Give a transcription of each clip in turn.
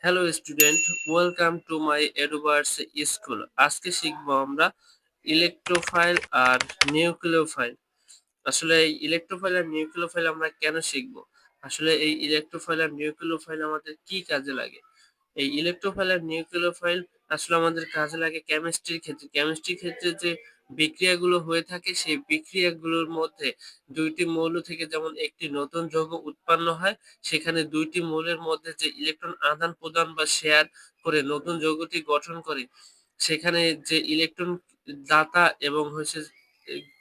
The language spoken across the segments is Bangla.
Hello student, welcome to my Eduverse school. আজকে শিখবো আমরা ইলেকট্রোফাইল আর নিউক্লিওফাইল। আসলে এই ইলেকট্রোফাইল আর নিউক্লিওফাইল আমরা কেন শিখবো? আসলে এই ইলেকট্রোফাইল আর নিউক্লিওফাইল আমাদের কি কাজে লাগে? এই ইলেকট্রোফাইল আর নিউক্লিওফাইল আসলে আমাদের কাজে লাগে কেমিস্ট্রির ক্ষেত্রে। কেমিস্ট্রির ক্ষেত্রে যে বিক্রিয়াগুলো হয়ে থাকে সেই বিক্রিয়াগুলোর মধ্যে ২ টি মৌল থেকে যেমন একটি নতুন যৌগ উৎপন্ন হয়, সেখানে ২ টি মৌলের মধ্যে যে ইলেকট্রন আদান-প্রদান বা শেয়ার করে নতুন যৌগটি গঠন করে, সেখানে যে ইলেকট্রন দাতা এবং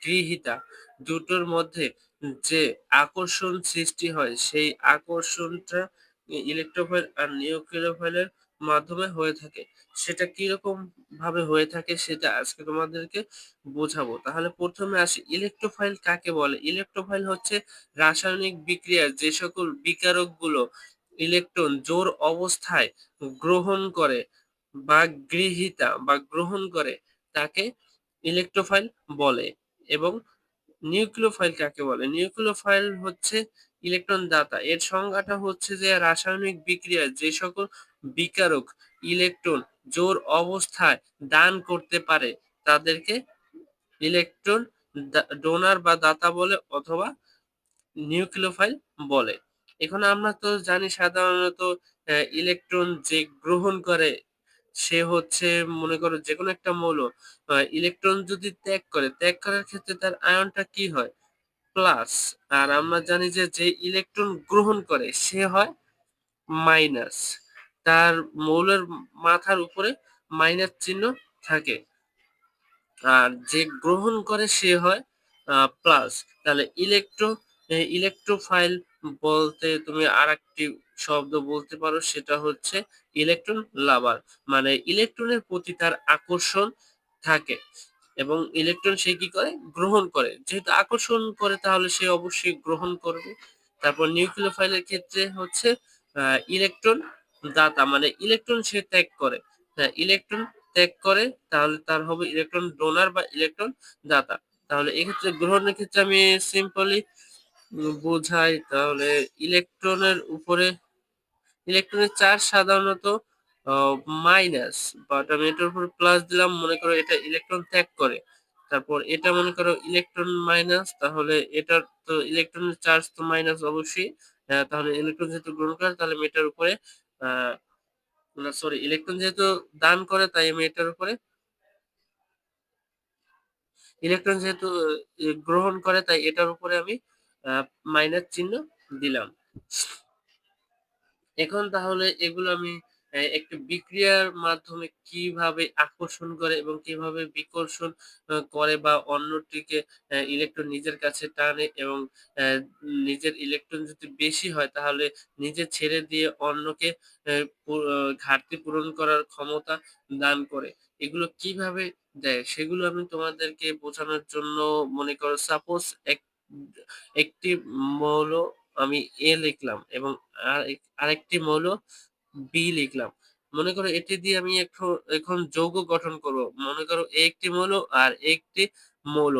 গৃহীতা দুটোর মধ্যে যে আকর্ষণ সৃষ্টি হয়, সেই আকর্ষণটা ইলেকট্রোফাইল আর নিউক্লিওফাইলের মাধ্যমে হয়ে থাকে। সেটা কিরকম ভাবে হয়ে থাকে সেটা আজকে তোমাদেরকে বোঝাবো। তাহলে ১ম এ আসি, ইলেকট্রোফাইল কাকে বলে? ইলেকট্রোফাইল হচ্ছে রাসায়নিক বিক্রিয়ার যে সকল বিকারকগুলো ইলেকট্রন জোড় অবস্থায় গ্রহণ করে বা গ্রহণ করে তাকে ইলেকট্রোফাইল বলে। এবং নিউক্লিওফাইল কাকে বলে? নিউক্লিওফাইল হচ্ছে ইলেকট্রন দাতা। এর সংজ্ঞাটা হচ্ছে যে রাসায়নিক বিক্রিয়ায় যে সকল বিকারক ইলেকট্রন জোড় অবস্থায় দান করতে পারে তাদেরকে ইলেকট্রন ডোনার বা দাতা বলে অথবা নিউক্লিওফাইল বলে। এখন আমরা তো জানি সাধারণত ইলেকট্রন যে গ্রহণ করে সে হচ্ছে, মনে করো যেকোনো একটা মৌল ইলেকট্রন যদি ত্যাগ করার ক্ষেত্রে তার আয়নটা কি হয়? প্লাস। আর আমরা জানি যে যে ইলেকট্রন গ্রহণ করে সে হয় মাইনাস। তার মৌলের মাথার উপরে মাইনাস চিহ্ন থাকে। আর যে গ্রহণ করে সে হয় প্লাস। তাহলে ইলেকট্রোফাইল বলতে তুমি আরেকটি শব্দ বলতে পারো, সেটা হচ্ছে ইলেকট্রন লাভার। মানে ইলেকট্রনের প্রতি তার আকর্ষণ থাকে এবং ইলেকট্রন সে কি করে? গ্রহণ করে। যেহেতু আকর্ষণ করে তাহলে সে অবশ্যই গ্রহণ করবে। তারপর নিউক্লিওফাইলের ক্ষেত্রে হচ্ছে ইলেকট্রন দাতা, মানে ইলেকট্রন সে ত্যাগ করে। হ্যাঁ, ইলেকট্রন ত্যাগ করে তাহলে তার হবে ইলেকট্রন ডোনার বা ইলেকট্রন দাতা। তাহলে এক্ষেত্রে গ্রহণের ক্ষেত্রে আমি সিম্পলি বোঝাই। তাহলে ইলেকট্রনের উপরে ইলেকট্রনের চার্জ সাধারণত মাইনাস, বাট আমি এটার উপর প্লাস দিলাম, মনে করো এটা ইলেকট্রন ত্যাগ করে। তারপর এটা মনে করো ইলেকট্রন মাইনাস, তাহলে এটার তো ইলেকট্রনের চার্জ তো মাইনাস অবশ্যই। তাহলে ইলেকট্রন যেহেতু গ্রহণ করে তাহলে আমি এটার উপরে আহ না সরি, ইলেকট্রন যেহেতু দান করে তাই আমি এটার উপরে ইলেকট্রন যেহেতু গ্রহণ করে তাই এটার উপরে আমি মাইনাস চিহ্ন দিলাম। এখন তাহলে এগুলো আমি একটি বিক্রিয়ার মাধ্যমে কিভাবে আকর্ষণ করে এবং কিভাবে বিকর্ষণ করে বা অন্যটিকে ইলেকট্রন নিজের কাছে টানে এবং অ্যা নিজের ইলেকট্রন যদি বেশি হয় তাহলে নিজে ছেড়ে দিয়ে অন্যকে অ্যা পু আ ঘাটতি পূরণ করার ক্ষমতা দান করে। এগুলো কিভাবে দেয় সেগুলো আমি তোমাদেরকে বোঝানোর জন্য, মনে করো সাপোজ একটি মৌল আমি A লিখলাম এবং আরেকটি মৌল B লিখলাম। মনে করো এটি দিয়ে আমি এখন যৌগ গঠন করব। মনে করো A একটি মৌল আর A একটি মৌল।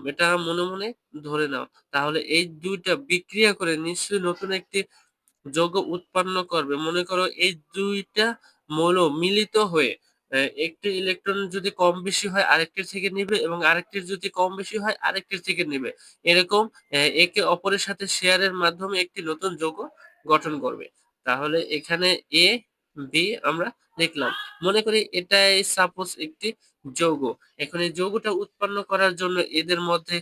এটা মনে, মনে ধরে নাও। তাহলে এই ২ টা বিক্রিয়া করে নিশ্চয়ই নতুন একটি যৌগ উৎপন্ন করবে। মনে করো এই ২ টা মৌল মিলিত হয়ে একটি ইলেকট্রন যদি কম বেশি হয় আরেকটির থেকে নিবে এবং আরেকটির যদি কম বেশি হয় আরেকটির থেকে নিবে। এরকম একে অপরের সাথে শেয়ারের মাধ্যমে একটি নতুন যৌগ গঠন করবে। তাহলে এখানে A, B আমরা লিখলাম। মনে করি এটাই সাপোজ একটি যৌগ। এখন এই যৌগটা উৎপন্ন করার জন্য এদের মধ্যে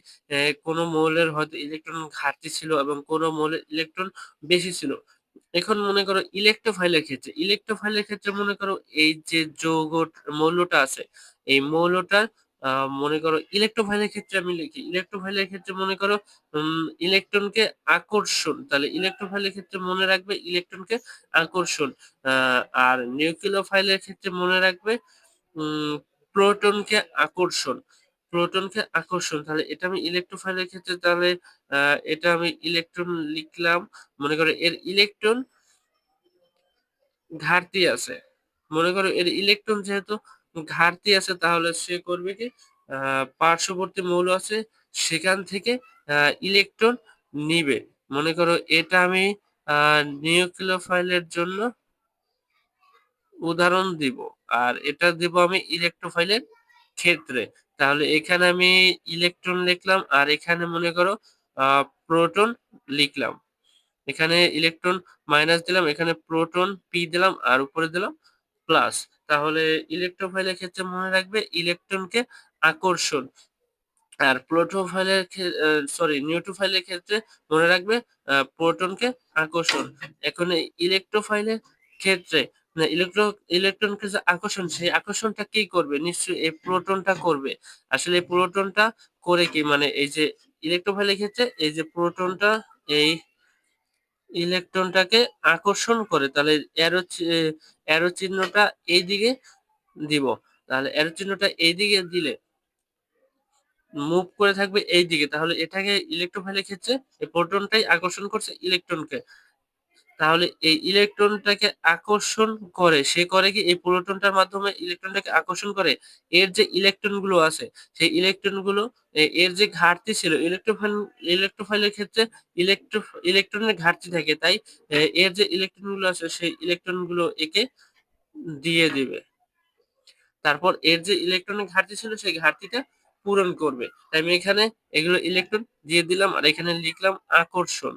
কোনো মৌলের হয়তো ইলেকট্রন ঘাটতি ছিল এবং কোনো মৌলের ইলেকট্রন বেশি ছিল। এখন মনে করো ইলেকট্রোফাইলের ক্ষেত্রে মনে করো এই যে মৌলটা আছে, এই মৌলটার মনে করো ইলেকট্রোফাইলের ক্ষেত্রে আমি লিখি। ইলেকট্রোফাইলের ক্ষেত্রে মনে করো ইলেকট্রনকে আকর্ষণ। তাহলে ইলেকট্রোফাইলের ক্ষেত্রে মনে রাখবে ইলেকট্রনকে আকর্ষণ। আ আর নিউক্লিওফাইলের ক্ষেত্রে মনে রাখবে উম প্রোটনকে আকর্ষণ। তাহলে এটা আমি ইলেকট্রোফাইলের ক্ষেত্রে তাহলে আ এটা আমি ইলেকট্রন লিখলাম। মনে করো এর ইলেকট্রন ঘাটতি আছে। মনে করো এর ইলেকট্রন যেহেতু ঘাটতি আছে তাহলে সে করবে কি? আ পার্শ্ববর্তী মৌল আছে সেখান থেকে আ ইলেকট্রন নিবে। মনে করো এটা আমি আ নিউক্লিওফাইলের জন্য উদাহরণ দিব। আর এটা দিব আমি ইলেক্ট্রোফাইলের ক্ষেত্রে। তাহলে এখানে আমি ইলেকট্রন লিখলাম আর এখানে মনে করো আ প্রোটন লিখলাম। এখানে ইলেকট্রন মাইনাস দিলাম, এখানে প্রোটন পি দিলাম আর উপরে দিলাম প্লাস। তাহলে ইলেক্ট্রোফাইলের ক্ষেত্রে মনে রাখবে ইলেকট্রনকে আকর্ষণ। আর প্লোটোফাইলের নিউট্রোফাইলের ক্ষেত্রে মনে রাখবে প্রোটনকে আকর্ষণ। এখন এই ইলেক্ট্রোফাইলের ক্ষেত্রে না ইলেকট্রনকে যে আকর্ষণ সেই আকর্ষণটা কি করবে? নিশ্চয়ই এই প্রোটনটা করবে। আসলে এই প্রোটনটা করে কি মানে এই যে ইলেক্ট্রোফাইলের ক্ষেত্রে এই যে প্রোটনটা এই ইলেকট্রনটাকে আকর্ষণ করে তাহলে অ্যারো চিহ্নটা এইদিকে দিব। তাহলে অ্যারো চিহ্নটা এইদিকে দিলে মুভ করে থাকবে এইদিকে। তাহলে এটাকে ইলেক্ট্রোফাইলের ক্ষেত্রে এই প্রোটনটাই আকর্ষণ করছে ইলেকট্রনকে। তাহলে এই ইলেকট্রনটাকে আকর্ষণ করে। সে করে কি এই প্রোটনটার মাধ্যমে ইলেকট্রনটাকে আকর্ষণ করে। এর যে ইলেকট্রনগুলো আছে সেই ইলেকট্রনগুলো এর যে ঘাটতি ছিল ইলেক্ট্রোফাইলের ক্ষেত্রে ইলেকট্রো ইলেকট্রনের ঘাটতি থাকে। তাই এর যে ইলেকট্রনগুলো আছে সেই ইলেকট্রনগুলো একে দিয়ে দিবে। তারপর এর যে ইলেকট্রনের ঘাটতি ছিল সেই ঘাটতিটা পূরণ করবে। তাই আমি এখানে এগুলো ইলেকট্রন দিয়ে দিলাম আর এখানে লিখলাম আকর্ষণ।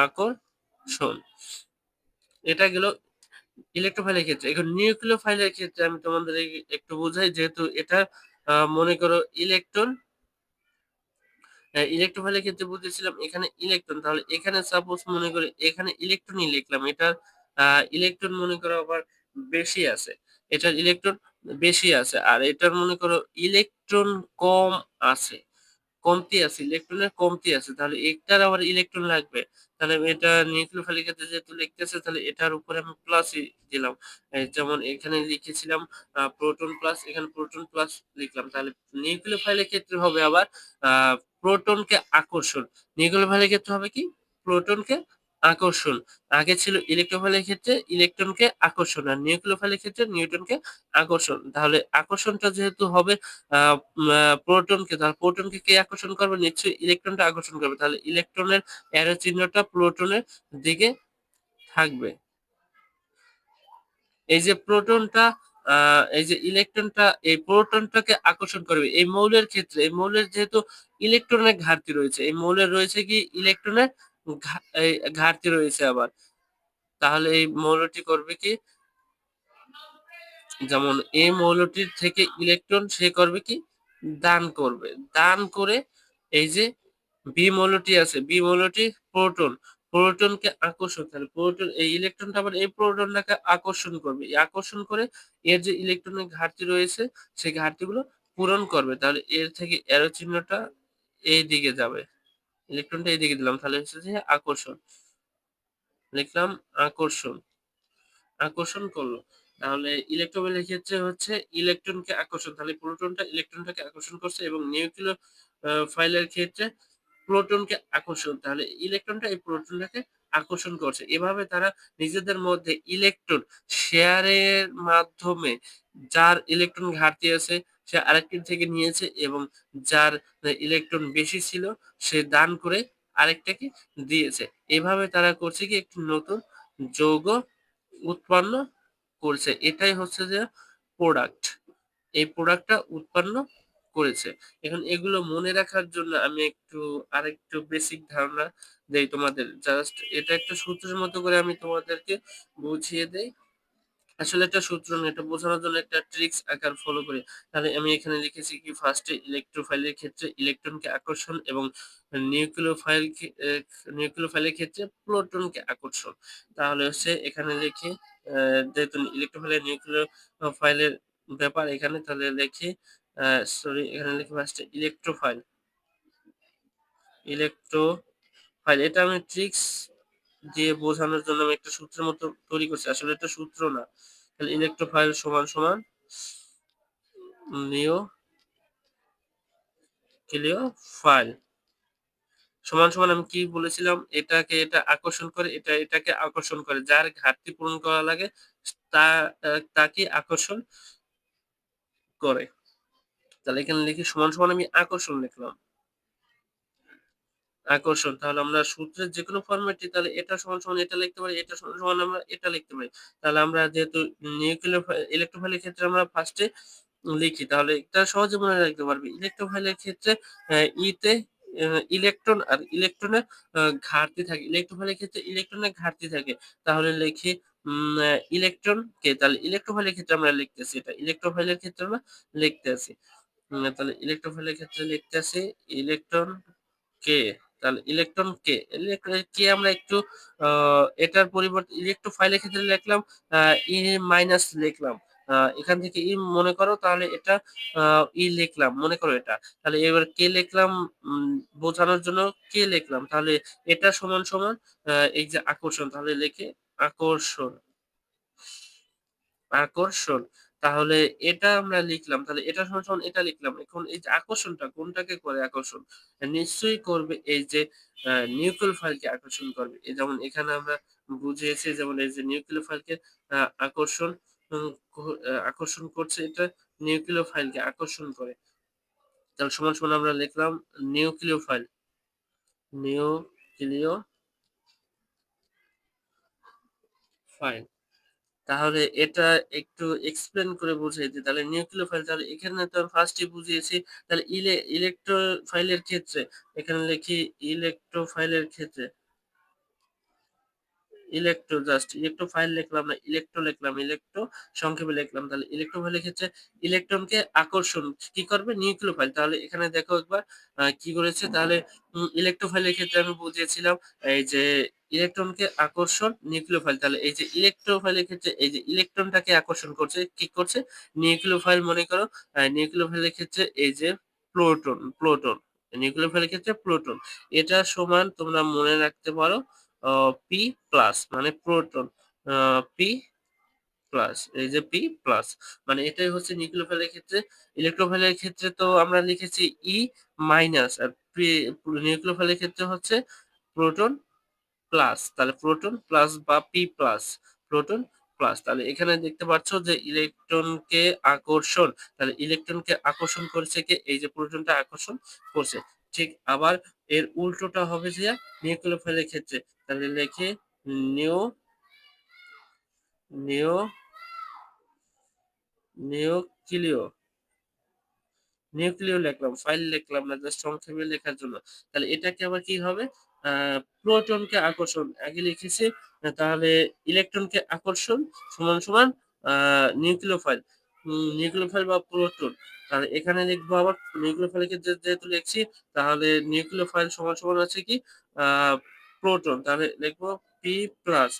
আকর্ষণ। এটা গেল ইলেক্ট্রোফাইলের ক্ষেত্রে। এখন নিউক্লিওফাইলের ক্ষেত্রে আমি তোমাদের একটু বুঝাই যেহেতু এটা মনে করো ইলেকট্রন ইলেক্ট্রোফাইলের ক্ষেত্রে বুঝেছিলাম এখানে ইলেকট্রন তাহলে এখানে সাপোজ মনে করি এখানে ইলেকট্রনই লিখলাম এটার ইলেকট্রন মনে করো আবার বেশি আছে এটার ইলেকট্রন বেশি আছে আর এটার মনে করো ইলেকট্রন কম আছে কমতি আছে ইলেকট্রনের কমতি আছে তাহলে একটার আবার ইলেকট্রন লাগবে তাহলে এটা নিউক্লিওফাইলের ক্ষেত্রে যেহেতু লিখতেছে তাহলে এটার উপরে আমি প্লাসই দিলাম যেমন এখানে লিখেছিলাম প্রোটন প্লাস এখানে প্রোটন প্লাস লিখলাম তাহলে নিউক্লিওফাইলের ক্ষেত্রে হবে আবার আহ প্রোটনকে আকর্ষণ নিউক্লিওফাইলের ক্ষেত্রে হবে কি প্রোটনকে আকর্ষণ আগে ছিল ইলেকট্রোফাইলের ক্ষেত্রে ইলেকট্রনকে আকর্ষণ আর নিউক্লিওফাইলের ক্ষেত্রে নিউটনকে আকর্ষণ তাহলে আকর্ষণটা যেহেতু হবে প্রোটনকে তাহলে প্রোটনকে কে আকর্ষণ করবে নিশ্চয়ই ইলেকট্রনটা আকর্ষণ করবে তাহলে ইলেকট্রনের অ্যারো চিহ্নটা প্রোটনের দিকে থাকবে এই যে প্রোটনটা এই যে ইলেকট্রনটা এই প্রোটনটাকে আকর্ষণ করবে এই মৌলের ক্ষেত্রে এই মৌলের যেহেতু ইলেকট্রনের ঘাটতি রয়েছে এই মৌলের রয়েছে কি ইলেকট্রনের ঘাটতি রয়েছে আবার তাহলে এই মৌলটি করবে কি যেমন এই মৌলটির থেকে ইলেকট্রন সে করবে কি দান করবে দান করে এই যে বি মৌলটি আছে বি মৌলটি প্রোটন প্রোটনকে আকর্ষণ তাহলে প্রোটন এই ইলেকট্রনটা আবার এই প্রোটনটাকে আকর্ষণ করবে এই আকর্ষণ করে এর যে ইলেকট্রনের ঘাটতি রয়েছে সেই ঘাটতিগুলো পূরণ করবে তাহলে এর থেকে অ্যারো চিহ্নটা এই দিকে যাবে ইলেকট্রনটা এই দিকে দিলাম তাহলে হচ্ছে যে আকর্ষণ লিখলাম আকর্ষণ আকর্ষণ করলো তাহলে ইলেকট্রোফাইলের ক্ষেত্রে হচ্ছে ইলেকট্রনকে আকর্ষণ তাহলে প্রোটনটা ইলেকট্রনটাকে আকর্ষণ করছে এবং নিউক্লিয় ফাইলের ক্ষেত্রে প্রোটনকে আকর্ষণ তাহলে ইলেকট্রনটা এই প্রোটনটাকে আকর্ষণ করছে এভাবে তারা নিজেদের মধ্যে ইলেকট্রন শেয়ারের মাধ্যমে যার ইলেকট্রন ঘাটতি আছে সে আরেকটির থেকে নিয়েছে এবং যার ইলেকট্রন বেশি ছিল সে দান করে আরেকটাকে দিয়েছে এভাবে তারা করছে কি একটি নতুন যৌগ উৎপন্ন করছে এটাই হচ্ছে যে প্রোডাক্ট এই প্রোডাক্টটা উৎপন্ন করেছে এখন এগুলো মনে রাখার জন্য আমি একটু আরেকটু বেসিক ধারণা দেই তোমাদের জাস্ট এটা একটা সূত্রের মতো করে আমি তোমাদেরকে বুঝিয়ে দেই আসলে একটা সূত্র না এটা বোঝানোর জন্য একটা ট্রিক্স আকার ফলো করি তাহলে আমি এখানে লিখেছি কি ফার্স্টে ইলেকট্রোফাইলের ক্ষেত্রে ইলেকট্রনকে আকর্ষণ এবং নিউক্লিওফাইল নিউক্লিওফাইলের ক্ষেত্রে প্রোটনকে আকর্ষণ তাহলে হচ্ছে এখানে লিখি যেহেতু ইলেকট্রোফাইলের নিউক্লিওফাইলের ব্যাপার এখানে তাহলে লিখি এখানে লিখি ফার্স্টে ইলেকট্রোফাইল এটা আমি ট্রিক্স দিয়ে বোঝানোর জন্য আমি একটা সূত্রের মতো তৈরি করছি আসলে এটা সূত্র না তাহলে ইলেকট্রোফাইল সমান সমান নিউক্লিওফাইল সমান সমান আমি কি বলেছিলাম এটাকে এটা আকর্ষণ করে এটা এটাকে আকর্ষণ করে যার ঘাটতি পূরণ করা লাগে তা তাকে আকর্ষণ করে তাহলে এখানে লিখি সমান সমান আমি আকর্ষণ লিখলাম আকর্ষণ। তাহলে আমরা সূত্রের যেকোনো ফরম্যাটে তাহলে এটা সমান, সমান এটা লিখতে পারি, এটা সমান, সমান আমরা এটা লিখতে পারি। তাহলে আমরা যেহেতু ইলেক্ট্রোফাইলের ক্ষেত্রে আমরা ফার্স্ট এ লিখি তাহলে এটা সহজে মনে রাখতে পারবে। ইলেক্ট্রোফাইলের ক্ষেত্রে তে ইলেকট্রন আর ইলেকট্রনের ঘাটতি থাকে। ইলেক্ট্রোফাইলের ক্ষেত্রে ইলেকট্রনের ঘাটতি থাকে। তাহলে লিখি ইলেকট্রন কে তাহলে ইলেক্ট্রোফাইলের ক্ষেত্রে আমরা লিখতেছি এটা। ইলেক্ট্রোফাইলের ক্ষেত্রে আমরা লিখতেছি। তাহলে ইলেক্ট্রোফাইলের ক্ষেত্রে লিখতেছি ইলেকট্রন কে তাহলে ইলেকট্রন কে কে আমরা একটু এটার পরিবর্তে ইলেক্ট্রোফাইলের ক্ষেত্রে লিখলাম ই মাইনাস লিখলাম। এখান থেকে ই মনে করো তাহলে এটা ই লিখলাম মনে করো এটা। তাহলে এবার কে লিখলাম উম, বোঝানোর জন্য কে লিখলাম তাহলে এটা সমান সমান এই যে আকর্ষণ তাহলে লিখে আকর্ষণ আকর্ষণ। তাহলে এটা আমরা লিখলাম। তাহলে এটা সমান, সমান এটা লিখলাম। এখন এই যে আকর্ষণটা কোনটাকে করে আকর্ষণ? নিশ্চয়ই করবে এই যে নিউক্লিওফাইলকে আকর্ষণ করবে। এই যেমন এখানে আমরা বুঝিয়েছি যেমন এই যে নিউক্লিওফাইলকে আ আকর্ষণ উম ক আকর্ষণ করছে এটা নিউক্লিওফাইলকে আকর্ষণ করে। তাহলে সমান, সমান আমরা লিখলাম নিউক্লিওফাইল, নিউক্লিওফাইল। তাহলে এটা একটু এক্সপ্লেন করে বুঝিয়ে দিই। তাহলে নিউক্লিওফাইল তাহলে এখানে তো ফার্স্টে বুঝিয়েছি। তাহলে ইলেক্ট্রোফাইলের ক্ষেত্রে এখানে লিখি ইলেক্ট্রোফাইলের ক্ষেত্রে ইলেকট্রো ফাইল লিখলাম না ইলেকট্রো লিখলাম ইলেকট্রো সংক্ষেপে লিখলাম তাহলে ইলেকট্রোফাইলের ক্ষেত্রে ইলেকট্রনকে আকর্ষণ কি করবে নিউক্লিওফাইল তাহলে এখানে দেখো একবার কি করেছে তাহলে ইলেকট্রোফাইলের ক্ষেত্রে আমি বুঝিয়েছিলাম এই যে ইলেকট্রনকে আকর্ষণ নিউক্লিওফাইল তাহলে এই যে ইলেকট্রোফাইলের ক্ষেত্রে এই যে ইলেকট্রনটাকে আকর্ষণ করছে কি করছে নিউক্লিওফাইল মনে করো নিউক্লিওফাইলের ক্ষেত্রে এই যে প্লোটন নিউক্লিওফাইলের ক্ষেত্রে প্লোটন এটা সমান তোমরা মনে রাখতে পারো পি প্লাস মানে প্রোটন পি প্লাস এই যে পি প্লাস মানে এটাই হচ্ছে নিউক্লিওফাইলের ক্ষেত্রে ইলেকট্রোফাইলের ক্ষেত্রে তো আমরা লিখেছি ই মাইনাস আর নিউক্লিওফাইলের ক্ষেত্রে হচ্ছে প্রোটন প্লাস তাহলে প্রোটন প্লাস বা পি প্লাস প্রোটন প্লাস তাহলে এখানে দেখতে পাচ্ছ যে ইলেকট্রনকে আকর্ষণ তাহলে ইলেকট্রনকে আকর্ষণ করছে কে এই যে প্রোটনটা আকর্ষণ করছে ঠিক আবার এর উল্টোটা হবে যে নিউক্লিওফাইলের ক্ষেত্রে তাহলে লেখে নিউ নিউ নিউক্লিয় নিউক্লিয় লিখলাম ফাইল লিখলাম না জাস্ট সংক্ষেপে লেখার জন্য তাহলে এটাকে আবার কি হবে প্রোটনকে আকর্ষণ আগে লিখেছি তাহলে ইলেকট্রনকে আকর্ষণ সমান সমান নিউক্লিওফাইল নিউক্লিওফাইল বা প্রোটন তাহলে এখানে লিখবো আবার নিউক্লিওফাইল ক্ষেত্রে যেহেতু লিখছি তাহলে নিউক্লিওফাইল সমান সমান আছে কি আহ প্রোটন তাহলে লিখবো পি প্লাস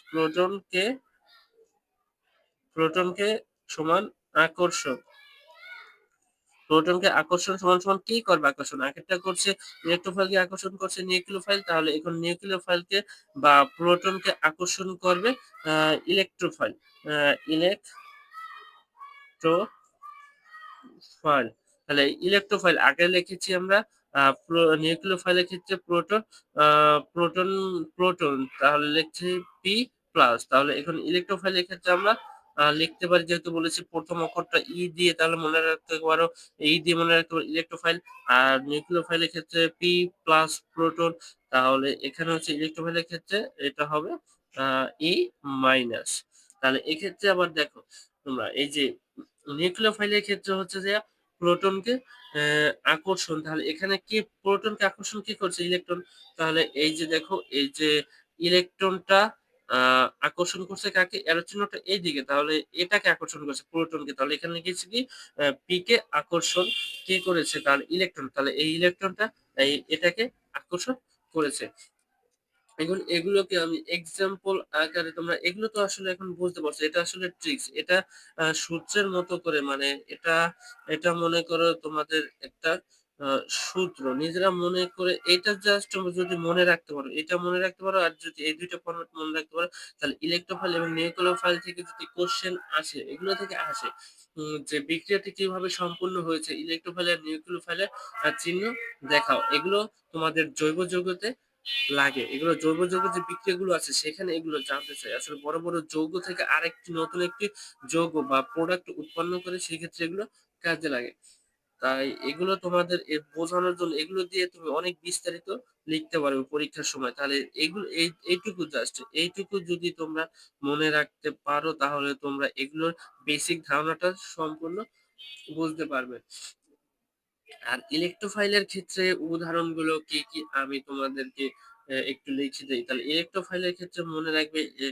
প্রোটনকে সমান আকর্ষণ প্রোটনকে আকর্ষণ সমান সমান কি করবে আকর্ষণ আগেরটা করছে ইলেকট্রোফাইলকে আকর্ষণ করছে নিউক্লিওফাইল তাহলে এখন নিউক্লিওফাইলকে বা প্রোটনকে আকর্ষণ করবে ইলেকট্রোফাইল ইলেকট্রোফাইল তাহলে ইলেকট্রোফাইল আগে লিখেছি আমরা নিউক্লিওফাইলের ক্ষেত্রে প্রোটন প্রোটন তাহলে লিখছি পি প্লাস তাহলে এখন ইলেকট্রোফাইলের ক্ষেত্রে আমরা লিখতে পারি যেহেতু বলেছি প্রথম অক্ষরটা ই দিয়ে তাহলে মনে রাখতে পারো এই দিয়ে মনে রাখতে পারো ইলেকট্রোফাইল আর নিউক্লিওফাইলের ক্ষেত্রে পি প্লাস প্রোটন তাহলে এখানে হচ্ছে ইলেকট্রোফাইলের ক্ষেত্রে এটা হবে ই মাইনাস তাহলে এক্ষেত্রে আবার দেখো তোমরা এই যে নিউক্লিওফাইলের ক্ষেত্রে হচ্ছে যে প্রোটনকে আকর্ষণ তাহলে এখানে কি প্রোটনকে আকর্ষণ কি করছে ইলেকট্রন তাহলে এই যে দেখো এই যে ইলেকট্রনটা আকর্ষণ করছে কাকে এরো চিহ্নটা এইদিকে তাহলে এটাকে আকর্ষণ করছে প্রোটনকে তাহলে এখানে লিখেছি কি পি কে আকর্ষণ কি করেছে তাহলে ইলেকট্রন তাহলে এই ইলেকট্রনটা এটাকে আকর্ষণ করেছে এখন এগুলোকে আমি এক্সাম্পল আকারে তোমরা এগুলো তো আসলে এখন বুঝতে পারছো এটা আসলে ট্রিক্স এটা সূত্রের মতো করে মানে এটা এটা মনে করো তোমাদের একটা সূত্র নিজেরা মনে করে এটা জাস্ট যদি মনে রাখতে পারো এটা মনে রাখতে পারো আর যদি এই দুইটা ফরম্যাট মনে রাখতে পারো তাহলে ইলেকট্রোফাইল এবং নিউক্লিওফাইল থেকে যদি কোশ্চেন আসে এগুলো থেকে আসে যে বিক্রিয়াটি কিভাবে সম্পূর্ণ হয়েছে ইলেকট্রোফাইল আর নিউক্লিওফাইলের চিহ্ন দেখাও এগুলো তোমাদের জৈব যৌগতে লাগে এগুলো জৈব যৌগের যে বিক্রিয়াগুলো আছে সেখানে এগুলো জানতে চাই আসলে বড় বড় যৌগ থেকে আরেকটি নতুন একটি যৌগ বা প্রোডাক্ট উৎপন্ন করে সেক্ষেত্রে এগুলো কাজে লাগে তাই এগুলো তোমাদের বোঝানোর জন্য এগুলো দিয়ে তুমি অনেক বিস্তারিত লিখতে পারবে পরীক্ষার সময়। তাহলে এগুলো এইটুকু জাস্ট এইটুকু যদি তোমরা মনে রাখতে পারো তাহলে তোমরা এগুলোর বেসিক ধারণাটা সম্পূর্ণ বুঝতে পারবে। আর ইলেক্ট্রোফাইলের ক্ষেত্রে উদাহরণগুলো কি, কি আমি তোমাদেরকে একটু লিখে দেই। তাহলে ইলেক্ট্রোফাইলের ক্ষেত্রে মনে রাখবে যে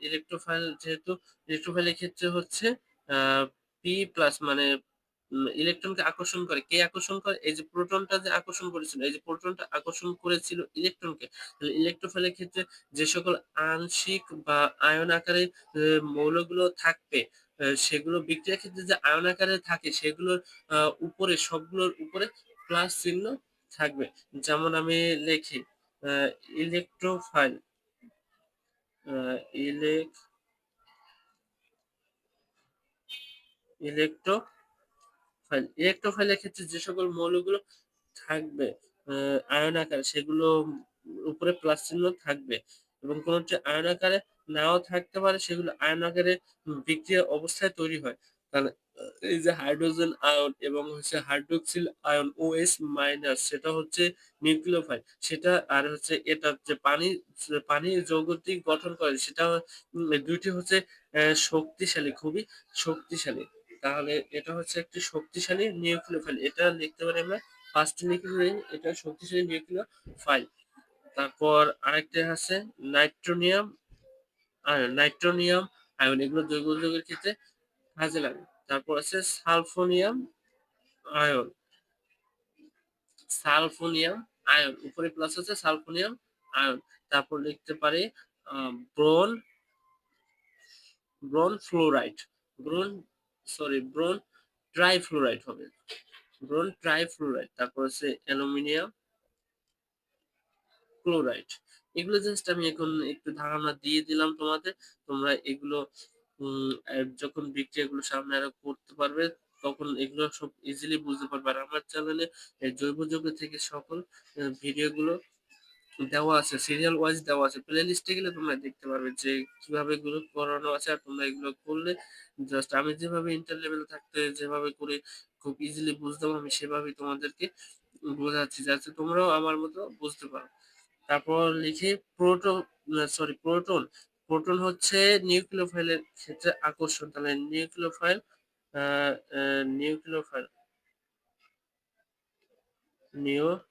ইলেক্ট্রোফাইল যেহেতু ইলেক্ট্রোফাইলের ক্ষেত্রে হচ্ছে আ P+ মানে ইলেকট্রনকে আকর্ষণ করে। কে আকর্ষণ করে? এই যে প্রোটনটা যে আকর্ষণ করেছিল, এই যে প্রোটনটা আকর্ষণ করেছিল ইলেকট্রনকে। তাহলে ইলেক্ট্রোফাইলের ক্ষেত্রে যে সকল আংশিক বা আয়ন আকারে মৌলগুলো থাকবে, সেগুলো বিক্রিয়ার ক্ষেত্রে যে আয়ন আকারে থাকে সেগুলোর আ উপরে সবগুলোর উপরে প্লাস চিহ্ন থাকবে। যেমন আমি লিখি আ ইলেক্ট্রোফাইল আ ইলেক ইলেক্ট্রোফাইলের ক্ষেত্রে যে সকল মৌলগুলো থাকবে আ আয়ন আকারে সেগুলো উপরে প্লাস চিহ্ন থাকবে এবং কোনটি আয়ন আকারে নাও থাকতে পারে সেগুলো আয়ন আকারে বিক্রিয়া অবস্থায় তৈরি হয়। তাহলে এই যে হাইড্রোজেন আয়ন এবং হচ্ছে হাইড্রোক্সিল আয়ন OH- সেটা হচ্ছে নিউক্লিওফাইল। সেটা আর হচ্ছে এটা যে পানি যৌগটি গঠন করে সেটা ২ টি হচ্ছে শক্তিশালী, খুবই শক্তিশালী। তাহলে এটা হচ্ছে একটি শক্তিশালী নিউক্লিওফাইল। এটা লিখতে পারি আমরা ফার্স্ট লিখে দেই এটা শক্তিশালী নিউক্লিওফাইল। তারপর আরেকটা আছে নাইট্রোনিয়াম নাইট্রোনিয়াম আয়ন এগুলো জৈব যৌগের ক্ষেত্রে কাজে লাগে। তারপর আছে আয়ন, সালফোনিয়াম উপরে প্লাস আছে সালফোনিয়াম আয়ন। তারপর লিখতে পারি আ ব্রোন ব্রোন ফ্লোরাইড, ব্রোন ব্রোন ট্রাইফ্লোরাইড হবে। ব্রোন ট্রাইফ্লোরাইড। তারপর হচ্ছে অ্যালুমিনিয়াম ক্লোরাইড। এগুলো জাস্ট আমি এখন একটু ধারণা দিয়ে দিলাম তোমাদের। তোমরা এগুলো যখন বিক্রিয়াগুলো সামনে আরো করতে পারবে তখন এগুলো সব ইজিলি বুঝতে পারবে। আর আমার চ্যানেলে জৈব যৌগ থেকে সকল ভিডিওগুলো দেওয়া আছে। সিরিয়াল ওয়াইজ দেওয়া আছে। প্লে লিস্টে গেলে তোমরা দেখতে পারবে যে কিভাবে এগুলো করানো আছে। আর তোমরা এগুলো করলে জাস্ট আমি যেভাবে ইন্টার লেভেলে থাকতে যেভাবে করে খুব ইজিলি বুঝতাম আমি সেভাবেই তোমাদেরকে বোঝাচ্ছি যাতে তোমরাও আমার মতো বুঝতে পারো। তারপর লিখি প্রোটন। প্রোটন হচ্ছে নিউক্লিওফাইলের ক্ষেত্রে আকর্ষণ। তাহলে নিউক্লিওফাইল আ আ নিউক্লিওফাইল নিউক্লিয়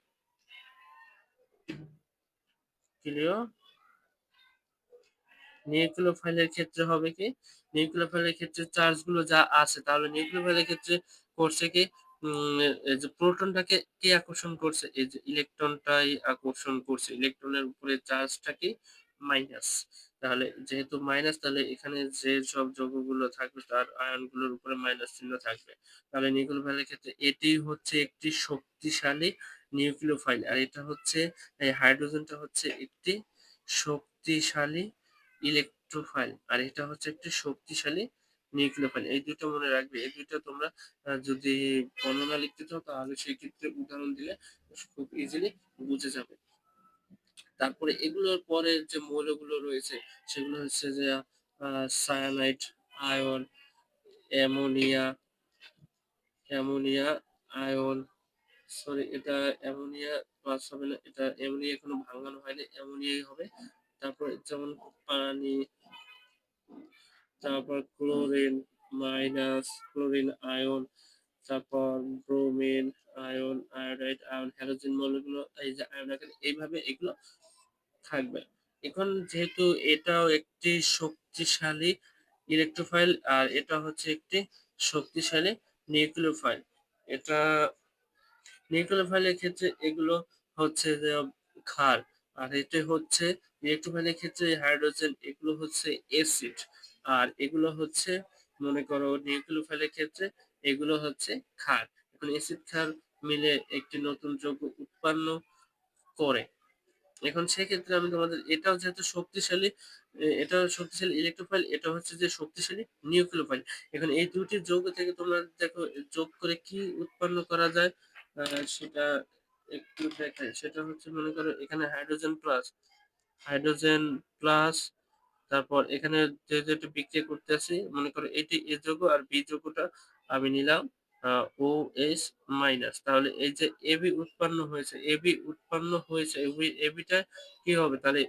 নিউক্লিওফাইলের ক্ষেত্রে হবে কি? নিউক্লিওফাইলের ক্ষেত্রে চার্জ গুলো যা আছে তাহলে নিউক্লিওফাইলের ক্ষেত্রে করছে কি? এই যে প্রোটনটাকে কে আকর্ষণ করছে? এই যে ইলেকট্রনটাই আকর্ষণ করছে। ইলেকট্রনের উপরে চার্জটা কি? মাইনাস। তাহলে যেহেতু মাইনাস তাহলে এখানে যেসব যৌগগুলো থাকবে তার আয়নগুলোর উপরে মাইনাস চিহ্ন থাকবে। তাহলে নিউক্লিওফাইলের ক্ষেত্রে এটি হচ্ছে একটি শক্তিশালী নিউক্লিওফাইল। আর এটা হচ্ছে এই হাইড্রোজেনটা হচ্ছে একটি শক্তিশালী ইলেকট্রোফাইল। আর এটা হচ্ছে একটি শক্তিশালী নিউক্লিওফাইল। এই ২ টা মনে রাখবে। এই ২ টা তোমরা যদি বর্ণনা লিখতে চাও তাহলে সেক্ষেত্রে উদাহরণ দিলে খুব ইজিলি বুঝে যাবে। তারপরে এগুলোর পরের যে মৌলগুলো রয়েছে সেগুলো হচ্ছে যে cyanide ion, ammonia ammonia ion এটা অ্যামোনিয়া প্লাস হবে না। এটা অ্যামোনিয়া এখনো ভাঙানো হয়নি। অ্যামোনিয়াই হবে। তারপরে যেমন পানি, তারপর ক্লোরিন আয়ন, তারপর bromine ion, iodide ion, halogen মৌলগুলো এই যে আয়ন আকারে এইভাবে এগুলো থাকবে। এখন যেহেতু এটাও একটি শক্তিশালী ইলেকট্রোফাইল আর এটা হচ্ছে একটি শক্তিশালী নিউক্লিওফাইল। এটা নিউক্লিওফাইলের ক্ষেত্রে এগুলো হচ্ছে যে ক্ষার। আর এটা হচ্ছে ইলেকট্রোফাইলের ক্ষেত্রে হাইড্রোজেন এগুলো হচ্ছে এসিড। আর এগুলো হচ্ছে মনে করো নিউক্লিওফাইলের ক্ষেত্রে এগুলো হচ্ছে ক্ষার। এখন এসিড ক্ষার মিলে একটি নতুন যৌগ উৎপন্ন করে। এখন সেক্ষেত্রে আমি তোমাদের এটাও যেহেতু শক্তিশালী এটাও শক্তিশালী ইলেকট্রোফাইল, এটা হচ্ছে যে শক্তিশালী নিউক্লিওফাইল। এখন এই ২ টি যৌগ থেকে তোমরা দেখো যোগ করে কি উৎপন্ন করা যায় আ সেটা একটু দেখাই। সেটা হচ্ছে মনে করো এখানে হাইড্রোজেন প্লাস তারপর এখানে যেটা বিক্রিয়া করতেছি মনে করো এটি A যৌগ আর B যৌগটা আমি নিলাম OH মাইনাস। তাহলে এই যে AB উৎপন্ন হয়েছে, AB উৎপন্ন হয়েছে, এবিটা কি হবে? তাহলে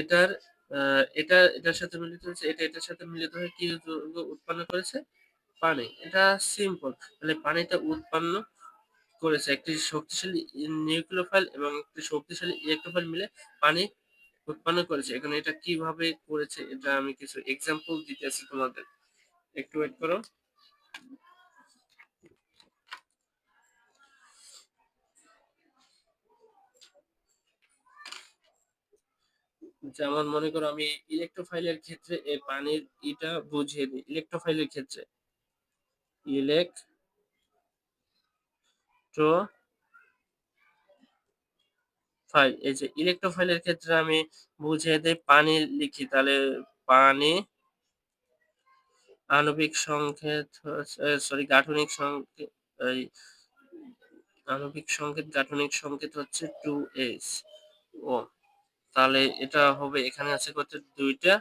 এটার এটার সাথে মিলিত হয়েছে, এটার সাথে মিলিত হয়ে কি যৌগ উৎপন্ন করেছে? পানি। এটা সিম্পল। তাহলে পানিটা উৎপন্ন করেছে একটি শক্তিশালী নিউক্লিওফাইল এবং একটি শক্তিশালী ইলেকট্রোফাইল মিলে পানি উৎপন্ন করেছে। এখন এটা কিভাবে করেছে এটা আমি কিছু এক্সাম্পল দিতেছি তোমাদের। একটু ওয়েট করো। যেমন মনে করো আমি ইলেকট্রোফাইলের ক্ষেত্রে এই পানির ইটা বুঝিয়ে দিই। ইলেকট্রোফাইলের ক্ষেত্রে এই যে ইলেকট্রোফাইলের ক্ষেত্রে আমি বুঝিয়ে দিই, পানি লিখি তাহলে পানি আণবিক সংকেত সরি গাঠনিক সংকেত, এই আণবিক সংকেত গাঠনিক সংকেত হচ্ছে 2s ও। তাহলে এটা হবে, এখানে আছে কত? দুইটা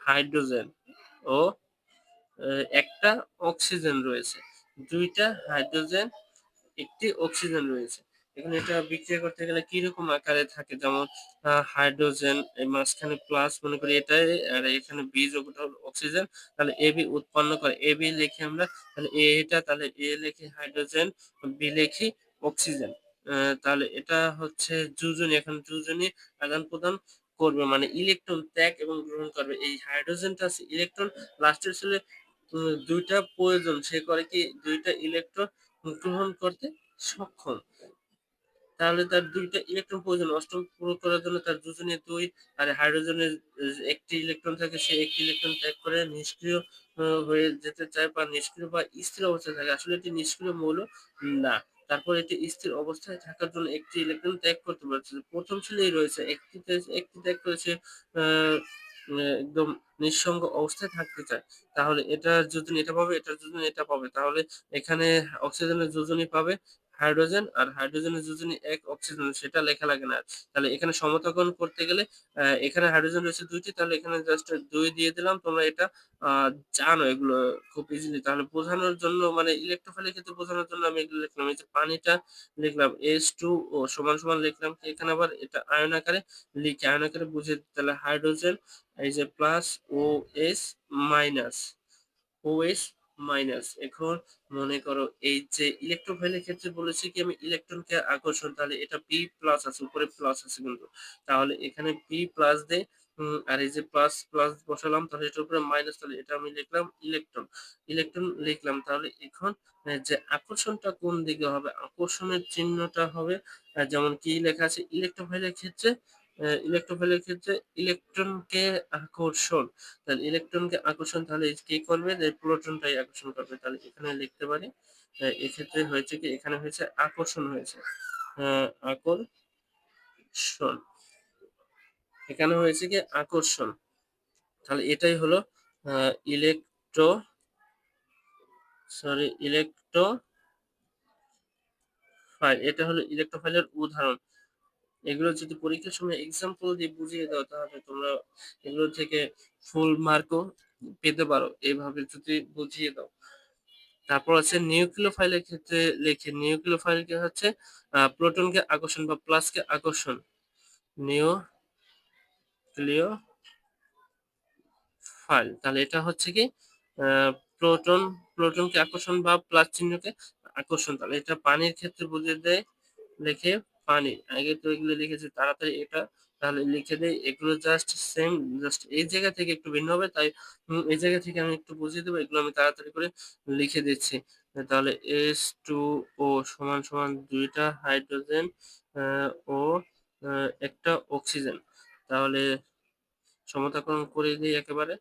হাইড্রোজেন ও একটা অক্সিজেন রয়েছে। দুইটা হাইড্রোজেন, একটি অক্সিজেন রয়েছে। এখানে এটা বিক্রিয়া করতে গেলে কিরকম আকারে থাকে? যেমন হাইড্রোজেন এই মাঝখানে প্লাস মনে করি এটাই, আর এখানে বি যৌগটা হলো অক্সিজেন। তাহলে এবি উৎপন্ন করে, এবি লিখি আমরা, তাহলে এটা, তাহলে এ লিখি হাইড্রোজেন, বি লিখি অক্সিজেন। তাহলে এটা হচ্ছে যোজনী। এখন যোজনী আদান প্রদান করবে, মানে ইলেকট্রন ত্যাগ এবং গ্রহণ করবে। এই হাইড্রোজেনটা আছে ইলেকট্রন, লাস্টের ছেলে দুইটা প্রয়োজন, সে করে কি দুইটা ইলেকট্রন গ্রহণ করতে সক্ষম। তাহলে তার দুইটা ইলেকট্রন প্রয়োজন অষ্টম পূরণ করার জন্য, তার যোজনী 2। আর হাইড্রোজেনের একটি ইলেকট্রন থাকে, সে একটি ইলেকট্রন ত্যাগ করে নিষ্ক্রিয় হয়ে যেতে চায়, বা নিষ্ক্রিয় বা স্থির অবস্থায় থাকে। আসলে এটি নিষ্ক্রিয় মৌল না। তারপর এটি স্থির অবস্থায় থাকার জন্য একটি ইলেকট্রন ত্যাগ করতে পারছে। প্রথম ছেলেই রয়েছে একটি ত্যাগ করেছে, আহ একদম নিঃসঙ্গ অবস্থায় থাকতে চায়। তাহলে এটার যোজনী এটা পাবে, এটার যোজনী এটা পাবে। তাহলে এখানে অক্সিজেনের যোজনী পাবে হাইড্রোজেন, আর হাইড্রোজেনের যোজনী 1 অক্সিজেন, সেটা লেখা লাগে না। তাহলে এখানে সমতাকরণ করতে গেলে এখানে হাইড্রোজেন রয়েছে 2টি, তাহলে এখানে জাস্ট 2 দিয়ে দিলাম। তোমরা এটা আ জানো এগুলো খুব ইজিলি। তাহলে বোঝানোর জন্য, মানে ইলেক্ট্রোফাইলের ক্ষেত্রে বোঝানোর জন্য আমি এগুলো লিখলাম। এই যে পানিটা লিখলাম H2O সমান, সমান লিখলাম কি এখানে আবার এটা আয়ন আকারে লিখি, আয়ন আকারে বুঝিয়ে দিই। তাহলে হাইড্রোজেন এই যে plus OH minus, OH minus. এখন মনে করো এই যে ইলেকট্রোফাইলের ক্ষেত্রে বলেছি কি আমি ইলেকট্রনকে আকর্ষণ, তাহলে এটা P প্লাস আছে, উপরে প্লাস আছে কিন্তু। তাহলে এখানে P প্লাস দেই, আর এই যে প্লাস প্লাস বসালাম, তাহলে এটার উপরে মাইনাস, তাহলে এটা আমি লিখলাম ইলেকট্রন। ইলেকট্রন লিখলাম। তাহলে এখন যে আকর্ষণটা কোন দিকে হবে? আকর্ষণের চিহ্নটা হবে যেমন কি লেখা আছে ইলেকট্রোফাইলের ক্ষেত্রে, ইলেকট্রোফাইলের ক্ষেত্রে ইলেকট্রনকে আকর্ষণ। তাহলে ইলেকট্রনকে আকর্ষণ, তাহলে কি করবে? যে প্রোটনটাই আকর্ষণ করবে। তাহলে এখানে লিখতে পারি এক্ষেত্রে হয়েছে কি, এখানে হয়েছে আকর্ষণ হয়েছে, আকর্ষণ। এখানে হয়েছে কি আকর্ষণ। তাহলে এটাই হলো ইলেকট্রো ইলেকট্রোফাইল। এটা হলো ইলেকট্রোফাইলের উদাহরণ। এগুলো যদি পরীক্ষার সময় এক্সাম্পল দিয়ে বুঝিয়ে দাও, তাহলে তোমরা এগুলো থেকে ফুল মার্কও পেতে পারো, এইভাবে যদি বুঝিয়ে দাও। তারপর আছে নিউক্লিওফাইলের ক্ষেত্রে লিখি। নিউক্লিওফাইলকে হচ্ছে প্রোটনকে আকর্ষণ বা প্লাসকে আকর্ষণ। নিউক্লিওফাইল, তাহলে এটা হচ্ছে কি আহ, প্রোটন প্রোটনকে আকর্ষণ বা প্লাস চিহ্নকে আকর্ষণ। তাহলে এটা পানির ক্ষেত্রে বুঝিয়ে দেয়, লিখে পানি। আগে তো এগুলো লিখেছি তাড়াতাড়ি এটা, তাহলে লিখে দেই এগুলো জাস্ট সেম, জাস্ট এই জায়গা থেকে একটু ভিন্ন হবে, তাই এই জায়গা থেকে আমি একটু বুঝিয়ে দেবো। এগুলো আমি তাড়াতাড়ি করে লিখে দিচ্ছি। তাহলে H2O সমান, সমান দুইটা হাইড্রোজেন ও একটা অক্সিজেন। তাহলে সমতাকরণ করে দিই একেবারে,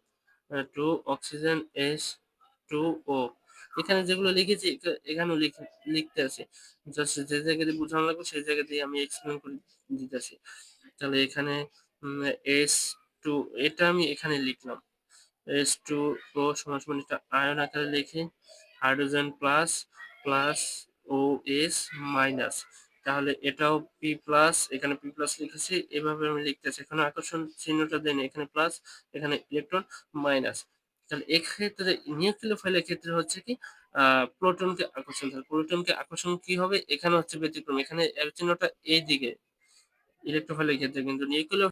2 অক্সিজেন H2O। এখানে যেগুলো লিখেছি এখানেও লিখতে আছে, জাস্ট যে জায়গা দিয়ে বোঝানো লাগবে সেই জায়গা দিয়ে আমি এক্সপ্লেন করে দিতেছি। তাহলে এখানে এস টু, এটা আমি এখানে লিখলাম H2O সমান, সমান এটা আয়ন আকারে লিখি hydrogen plus plus OH minus. তাহলে এটাও পি প্লাস, এখানে পি প্লাস লিখেছি, এভাবে আমি লিখতেছি। এখানে আকর্ষণ চিহ্নটা দেন, এখানে প্লাস, এখানে ইলেকট্রন মাইনাস। তাহলে এক্ষেত্রে নিউক্লিওফাইলের ক্ষেত্রে হচ্ছে কি আ প্রোটনকে আকর্ষণ করে। প্রোটনকে আকর্ষণ কি হবে? এখানে হচ্ছে ব্যতিক্রম। এখানে এর চিহ্নটা এইদিকে ইলেক্ট্রোফাইলের ক্ষেত্রে কিন্তু নিউক্লিয়